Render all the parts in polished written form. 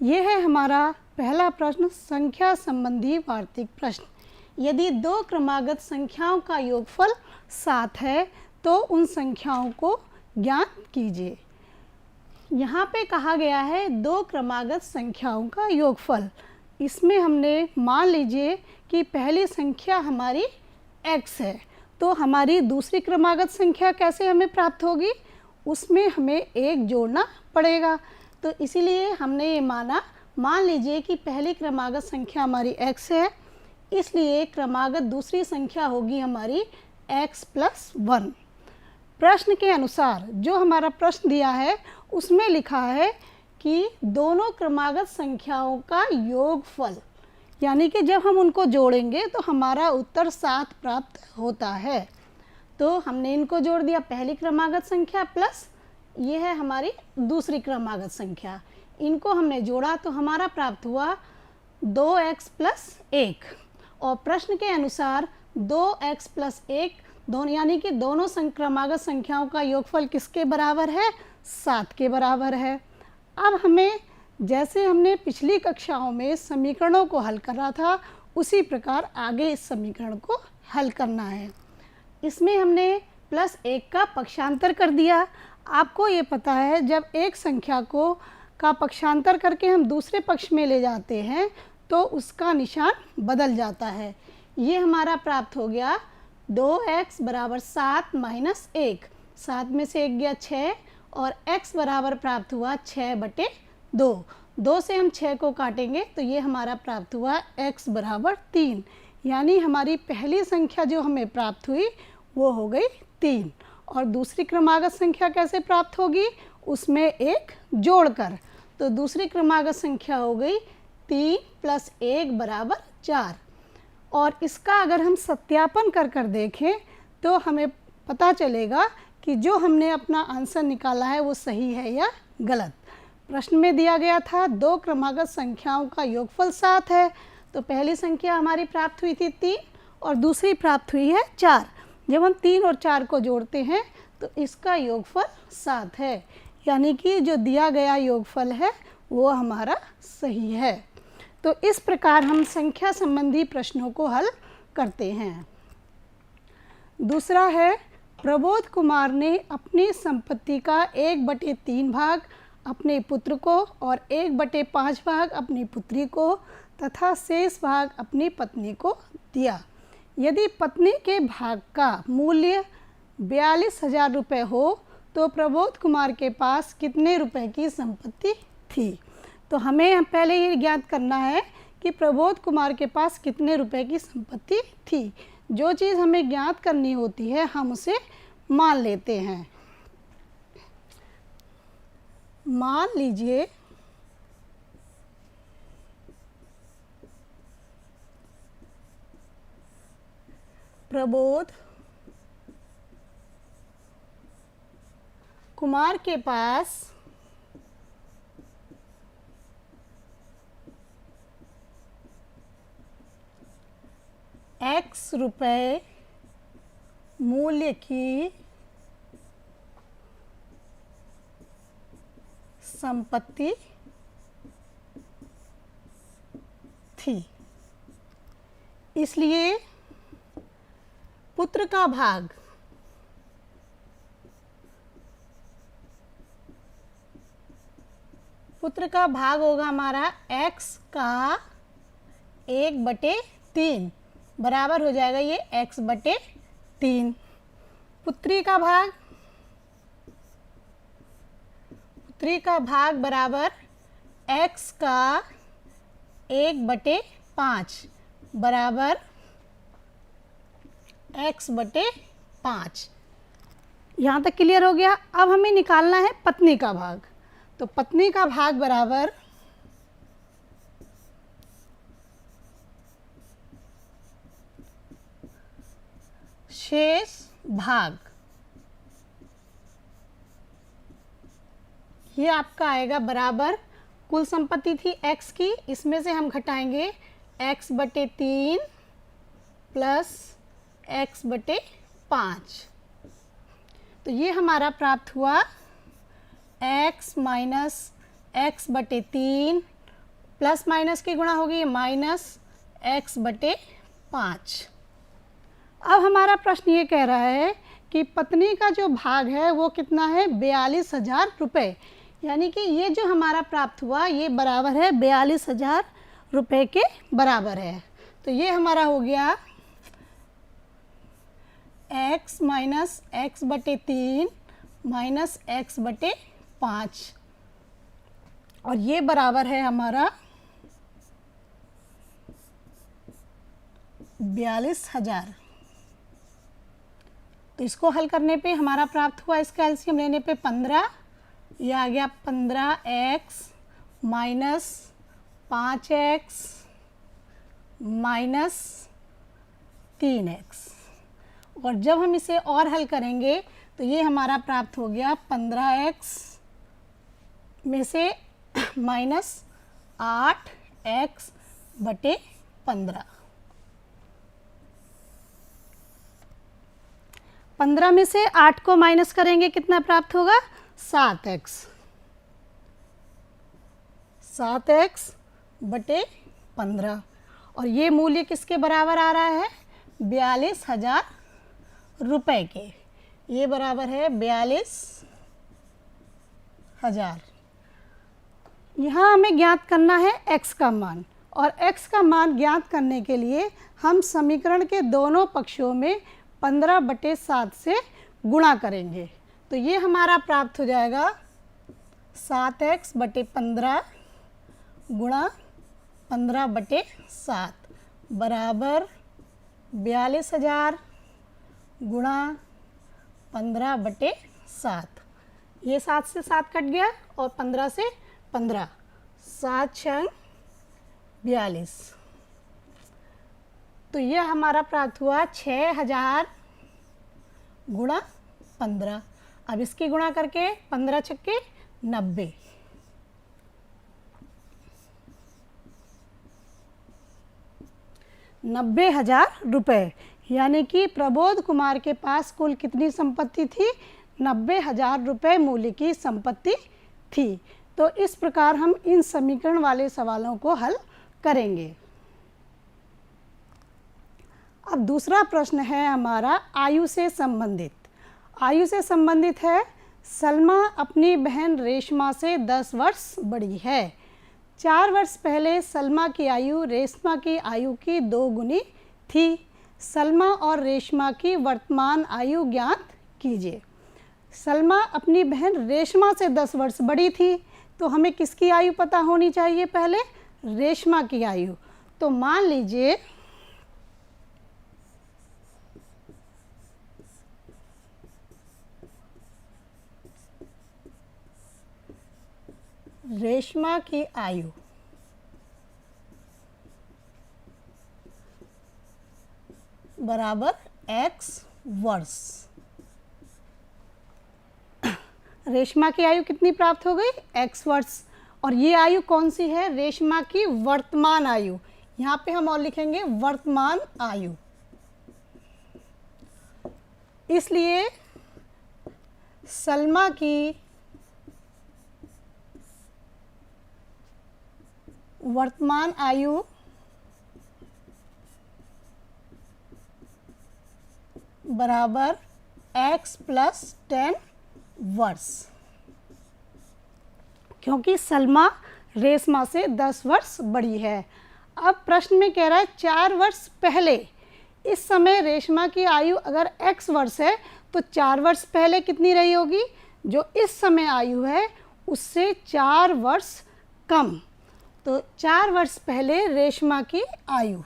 ये है हमारा पहला प्रश्न, संख्या संबंधी वार्तिक प्रश्न। यदि दो क्रमागत संख्याओं का योगफल 7 है तो उन संख्याओं को ज्ञात कीजिए। यहाँ पे कहा गया है दो क्रमागत संख्याओं का योगफल। इसमें हमने मान लीजिए कि पहली संख्या हमारी x है, तो हमारी दूसरी क्रमागत संख्या कैसे हमें प्राप्त होगी, उसमें हमें एक जोड़ना पड़ेगा। तो इसीलिए हमने ये मान लीजिए कि पहली क्रमागत संख्या हमारी x है, इसलिए क्रमागत दूसरी संख्या होगी हमारी x + 1। प्रश्न के अनुसार जो हमारा प्रश्न दिया है उसमें लिखा है कि दोनों क्रमागत संख्याओं का योगफल, यानी कि जब हम उनको जोड़ेंगे तो हमारा उत्तर 7 प्राप्त होता है। तो हमने इनको जोड़ दिया, पहली क्रमागत संख्या प्लस ये है हमारी दूसरी क्रमागत संख्या, इनको हमने जोड़ा तो हमारा प्राप्त हुआ 2x + 1। और प्रश्न के अनुसार 2x + 1 दोनों, यानी कि दोनों क्रमागत संख्याओं का योगफल किसके बराबर है, 7 के बराबर है। अब हमें, जैसे हमने पिछली कक्षाओं में समीकरणों को हल करा था, उसी प्रकार आगे इस समीकरण को हल करना है। इसमें हमने +1 का पक्षांतर कर दिया। आपको ये पता है जब एक संख्या का पक्षांतर करके हम दूसरे पक्ष में ले जाते हैं तो उसका निशान बदल जाता है। ये हमारा प्राप्त हो गया 2x = 7 - 1, 7 में से 1 गया 6 और x बराबर प्राप्त हुआ 6/2। 2 से हम 6 को काटेंगे तो ये हमारा प्राप्त हुआ x = 3, यानी हमारी पहली संख्या जो हमें प्राप्त हुई वो हो गई 3। और दूसरी क्रमागत संख्या कैसे प्राप्त होगी, उसमें एक जोड़कर, तो दूसरी क्रमागत संख्या हो गई 3 + 1 = 4। और इसका अगर हम सत्यापन कर देखें तो हमें पता चलेगा कि जो हमने अपना आंसर निकाला है वो सही है या गलत। प्रश्न में दिया गया था दो क्रमागत संख्याओं का योगफल 7 है, तो पहली संख्या हमारी प्राप्त हुई थी 3 और दूसरी प्राप्त हुई है 4। जब हम 3 और 4 को जोड़ते हैं तो इसका योगफल 7 है, यानी कि जो दिया गया योगफल है वो हमारा सही है। तो इस प्रकार हम संख्या संबंधी प्रश्नों को हल करते हैं। दूसरा है, प्रबोध कुमार ने अपनी संपत्ति का 1/3 भाग अपने पुत्र को और 1/5 भाग अपनी पुत्री को तथा शेष भाग अपनी पत्नी को दिया। यदि पत्नी के भाग का मूल्य 42,000 रुपये हो तो प्रबोध कुमार के पास कितने रुपए की संपत्ति थी। तो हमें पहले ये ज्ञात करना है कि प्रबोध कुमार के पास कितने रुपए की संपत्ति थी। जो चीज़ हमें ज्ञात करनी होती है हम उसे मान लेते हैं। मान लीजिए प्रबोध कुमार के पास x रुपए मूल्य की संपत्ति थी, इसलिए पुत्र का भाग होगा हमारा x का 1/3 बराबर हो जाएगा ये x/3। पुत्री का भाग बराबर x का 1/5 बराबर x/5। यहाँ तक क्लियर हो गया। अब हमें निकालना है पत्नी का भाग। तो पत्नी का भाग बराबर शेष भाग, ये आपका आएगा बराबर, कुल संपत्ति थी x की, इसमें से हम घटाएंगे x/3 प्लस x/5। तो ये हमारा प्राप्त हुआ x - x/3 प्लस माइनस की गुणा होगी -x/5। अब हमारा प्रश्न ये कह रहा है कि पत्नी का जो भाग है वो कितना है, 42,000 रुपये। यानी कि ये जो हमारा प्राप्त हुआ ये बराबर है 42,000 रुपये के बराबर है। तो ये हमारा हो गया x minus x/3 minus x/5 और ये बराबर है हमारा 42,000। तो इसको हल करने पे हमारा प्राप्त हुआ, इसका एलसीएम लेने पे 15, ये आ गया 15x minus 5x minus 3x। और जब हम इसे और हल करेंगे तो ये हमारा प्राप्त हो गया 15x में से माइनस 8x/15। 15 में से 8 को माइनस करेंगे कितना प्राप्त होगा, 7x/15। और ये मूल्य किसके बराबर आ रहा है, 42,000 रुपये के। ये बराबर है 42,000। यहाँ हमें ज्ञात करना है x का मान, और x का मान ज्ञात करने के लिए हम समीकरण के दोनों पक्षों में 15/7 से गुणा करेंगे। तो ये हमारा प्राप्त हो जाएगा 7x/15 गुणा 15/7 बराबर 42,000 गुणा 15/7। ये 7 से 7 कट गया और 15 से 15, 7 6 42। तो यह हमारा प्राप्त हुआ 6,000 गुणा 15। अब इसकी गुणा करके 15 छक्के 90। 90,000 रुपये। यानी कि प्रबोध कुमार के पास कुल कितनी संपत्ति थी, 90,000 रुपये मूल्य की संपत्ति थी। तो इस प्रकार हम इन समीकरण वाले सवालों को हल करेंगे। अब दूसरा प्रश्न है हमारा आयु से संबंधित। आयु से संबंधित है, सलमा अपनी बहन रेशमा से 10 वर्ष बड़ी है। 4 वर्ष पहले सलमा की आयु रेशमा की आयु की 2 गुनी थी। सलमा और रेशमा की वर्तमान आयु ज्ञात कीजिए। सलमा अपनी बहन रेशमा से 10 वर्ष बड़ी थी, तो हमें किसकी आयु पता होनी चाहिए, पहले रेशमा की आयु। तो मान लीजिए रेशमा की आयु बराबर x वर्ष। रेशमा की आयु कितनी प्राप्त हो गई, x वर्ष। और ये आयु कौन सी है, रेशमा की वर्तमान आयु। यहाँ पे हम और लिखेंगे वर्तमान आयु। इसलिए सलमा की वर्तमान आयु बराबर x + 10 वर्ष, क्योंकि सलमा रेशमा से 10 वर्ष बड़ी है। अब प्रश्न में कह रहा है 4 वर्ष पहले, इस समय रेशमा की आयु अगर x वर्ष है तो 4 वर्ष पहले कितनी रही होगी, जो इस समय आयु है उससे 4 वर्ष कम। तो 4 वर्ष पहले रेशमा की आयु,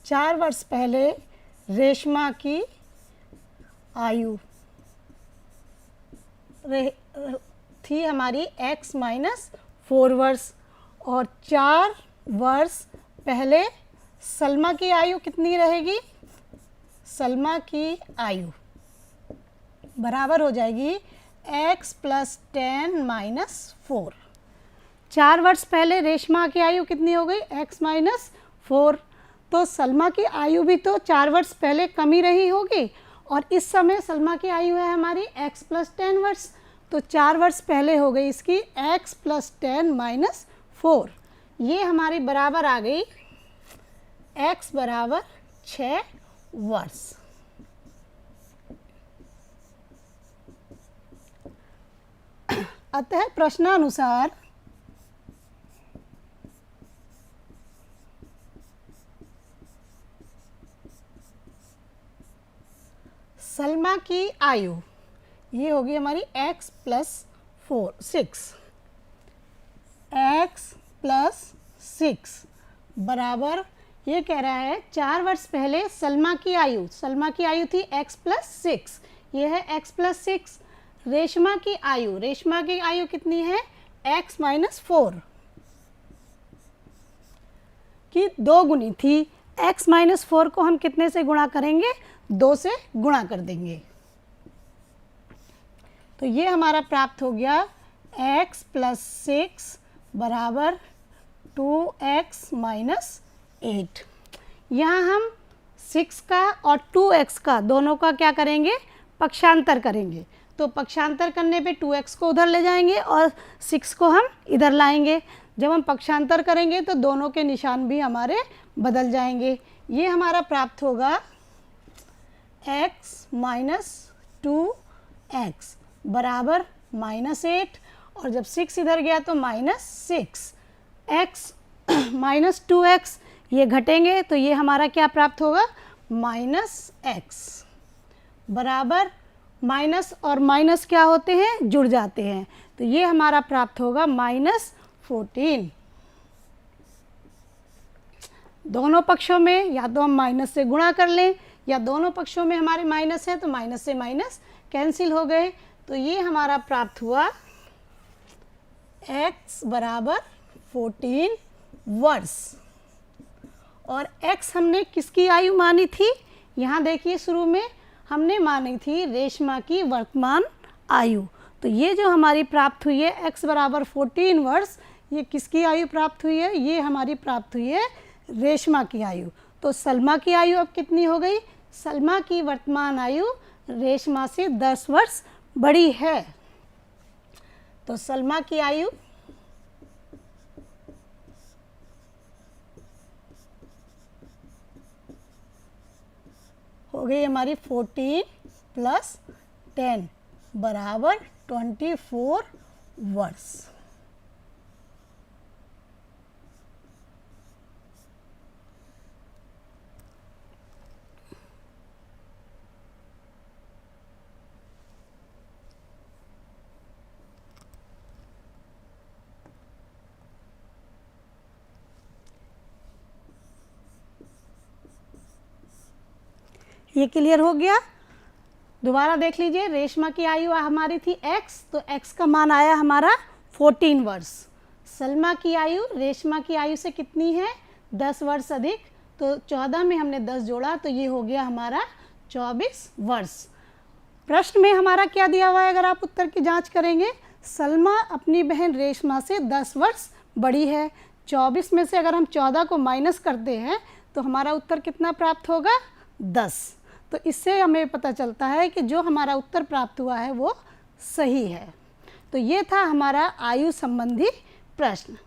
चार वर्ष पहले रेशमा की आयु थी हमारी x - 4 वर्ष, और 4 वर्ष पहले सलमा की आयु कितनी रहेगी, सलमा की आयु बराबर हो जाएगी x + 10 - 4। 4 वर्ष पहले रेशमा की आयु कितनी हो गई, x - 4। तो सलमा की आयु भी तो 4 वर्ष पहले कम ही रही होगी, और इस समय सलमा की आयु है हमारी x + 10 वर्ष, तो 4 वर्ष पहले हो गई इसकी x + 10 - 4, ये हमारी बराबर आ गई x बराबर 6 वर्ष। अतः प्रश्नानुसार सलमा की आयु ये होगी हमारी x + 6, x + 6 बराबर, ये कह रहा है 4 वर्ष पहले सलमा की आयु थी x + 6, ये है x + 6। रेशमा की आयु कितनी है x - 4 की 2 गुनी थी। x - 4 को हम कितने से गुणा करेंगे, 2 से गुणा कर देंगे, तो ये हमारा प्राप्त हो गया x + 6 बराबर 2x - 8। यहाँ हम 6 का और 2x का दोनों का क्या करेंगे, पक्षांतर करेंगे, तो पक्षांतर करने पे 2x को उधर ले जाएंगे और 6 को हम इधर लाएंगे। जब हम पक्षांतर करेंगे तो दोनों के निशान भी हमारे बदल जाएंगे। ये हमारा प्राप्त होगा x - 2x बराबर -8, और जब 6 इधर गया तो -6, x - 2x ये घटेंगे तो ये हमारा क्या प्राप्त होगा, -x बराबर, माइनस और माइनस क्या होते हैं, जुड़ जाते हैं, तो ये हमारा प्राप्त होगा -14। दोनों पक्षों में या तो हम माइनस से गुणा कर लें, या दोनों पक्षों में हमारे माइनस है तो माइनस से माइनस कैंसिल हो गए, तो ये हमारा प्राप्त हुआ x बराबर 14 वर्ष। और x हमने किसकी आयु मानी थी, यहाँ देखिए शुरू में हमने मानी थी रेशमा की वर्तमान आयु, तो ये जो हमारी प्राप्त हुई है x बराबर 14 वर्ष, ये किसकी आयु प्राप्त हुई है, ये हमारी प्राप्त हुई है रेशमा की आयु। तो सलमा की आयु अब कितनी हो गई, सलमा की वर्तमान आयु रेशमा से 10 वर्ष बड़ी है, तो सलमा की आयु हो गई हमारी 14 + 10 बराबर 24 वर्ष। ये क्लियर हो गया। दोबारा देख लीजिए, रेशमा की आयु हमारी थी x, तो x का मान आया हमारा 14 वर्ष। सलमा की आयु रेशमा की आयु से कितनी है, 10 वर्ष अधिक, तो 14 में हमने 10 जोड़ा तो ये हो गया हमारा 24 वर्ष। प्रश्न में हमारा क्या दिया हुआ है, अगर आप उत्तर की जांच करेंगे, सलमा अपनी बहन रेशमा से 10 वर्ष बड़ी है। 24 में से अगर हम 14 को माइनस करते हैं तो हमारा उत्तर कितना प्राप्त होगा, 10। तो इससे हमें पता चलता है कि जो हमारा उत्तर प्राप्त हुआ है वो सही है। तो ये था हमारा आयु संबंधी प्रश्न।